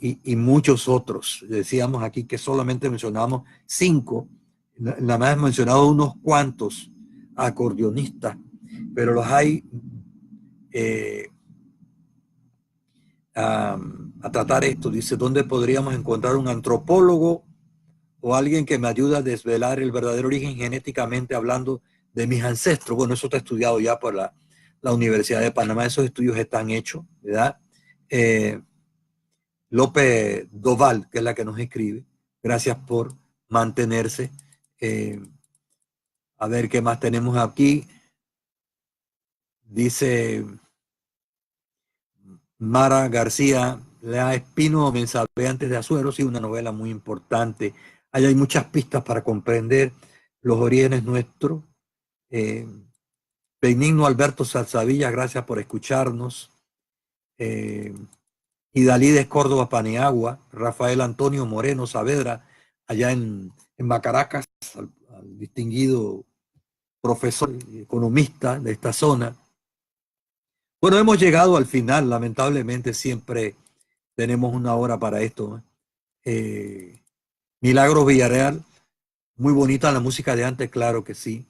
y muchos otros. Decíamos aquí que solamente mencionamos 5, nada más hemos mencionado unos cuantos acordeonistas, pero los hay a tratar esto. Dice, ¿dónde podríamos encontrar un antropólogo o alguien que me ayude a desvelar el verdadero origen genéticamente hablando de mis ancestros? Bueno, eso está estudiado ya por la Universidad de Panamá, esos estudios están hechos, ¿verdad? López Doval, que es la que nos escribe, gracias por mantenerse. A ver qué más tenemos aquí. Dice Mara García, La Espino, Mensabeantes de Azuero, sí, una novela muy importante. Ahí hay muchas pistas para comprender los orígenes nuestros. Benigno Alberto Salzavilla, gracias por escucharnos. Hidalides Córdoba Paniagua, Rafael Antonio Moreno Saavedra, allá en Macaracas, al distinguido profesor economista de esta zona. Bueno, hemos llegado al final, lamentablemente siempre tenemos una hora para esto. Milagros Villarreal, muy bonita la música de antes, claro que sí.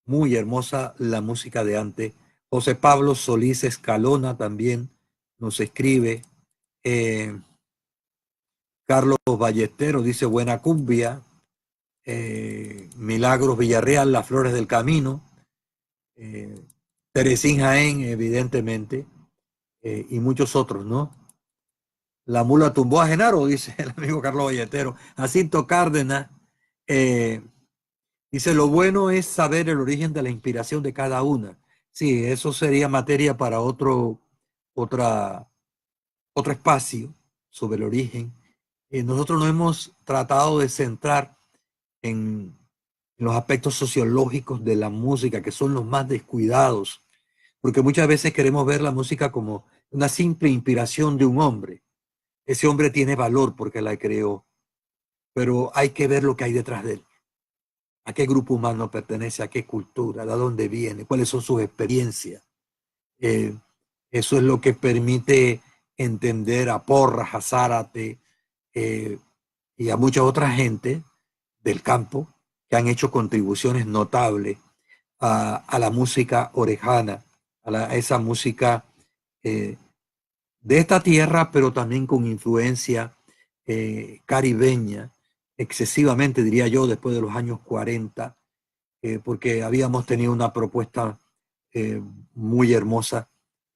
Muy hermosa la música de antes. José Pablo Solís Escalona también nos escribe. Carlos Ballesteros dice buena cumbia. Milagros Villarreal, Las Flores del Camino. Teresín Jaén, evidentemente. Y muchos otros, ¿no? La mula tumbó a Genaro, dice el amigo Carlos Ballesteros. Jacinto Cárdenas. Dice, lo bueno es saber el origen de la inspiración de cada una. Sí, eso sería materia para otro espacio sobre el origen. Nosotros nos hemos tratado de centrar en los aspectos sociológicos de la música, que son los más descuidados, porque muchas veces queremos ver la música como una simple inspiración de un hombre. Ese hombre tiene valor porque la creó, pero hay que ver lo que hay detrás de él. ¿A qué grupo humano pertenece? ¿A qué cultura? ¿De dónde viene? ¿Cuáles son sus experiencias? Eso es lo que permite entender a Porras, a Zárate y a mucha otra gente del campo que han hecho contribuciones notables a la música orejana, a esa música de esta tierra, pero también con influencia caribeña, excesivamente diría yo, después de los años 40, porque habíamos tenido una propuesta muy hermosa,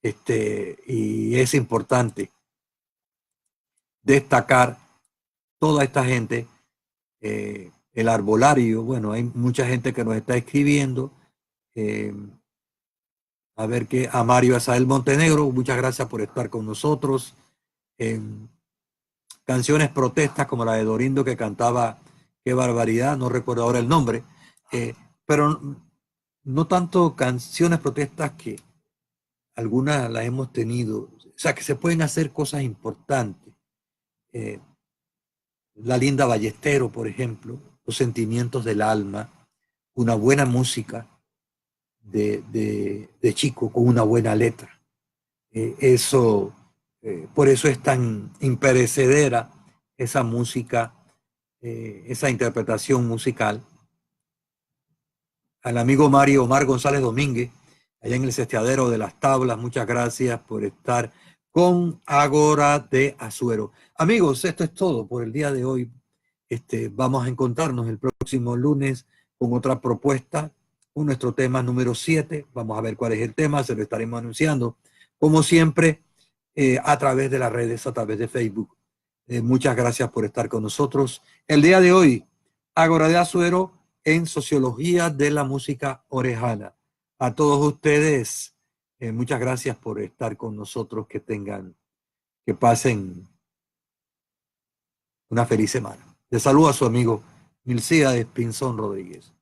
y es importante destacar toda esta gente, el arbolario. Bueno, hay mucha gente que nos está escribiendo. A ver qué, a Mario Asael Montenegro, muchas gracias por estar con nosotros. Canciones protestas como la de Dorindo que cantaba Qué barbaridad, no recuerdo ahora el nombre, pero no tanto canciones protestas, que algunas las hemos tenido, o sea, que se pueden hacer cosas importantes. La Linda Ballestero, por ejemplo, Los sentimientos del alma, una buena música de chico, con una buena letra. Por eso es tan imperecedera esa música, esa interpretación musical. Al amigo Mario Omar González Domínguez, allá en el Sesteadero de las Tablas, muchas gracias por estar con Ágora de Azuero. Amigos, esto es todo por el día de hoy. Vamos a encontrarnos el próximo lunes con otra propuesta, con nuestro tema número 7. Vamos a ver cuál es el tema, se lo estaremos anunciando, como siempre, a través de las redes, a través de Facebook. Muchas gracias por estar con nosotros. El día de hoy, Ágora de Azuero en Sociología de la Música Orejana. A todos ustedes, muchas gracias por estar con nosotros. Que pasen una feliz semana. Les saluda a su amigo Milcíades Pinzón Rodríguez.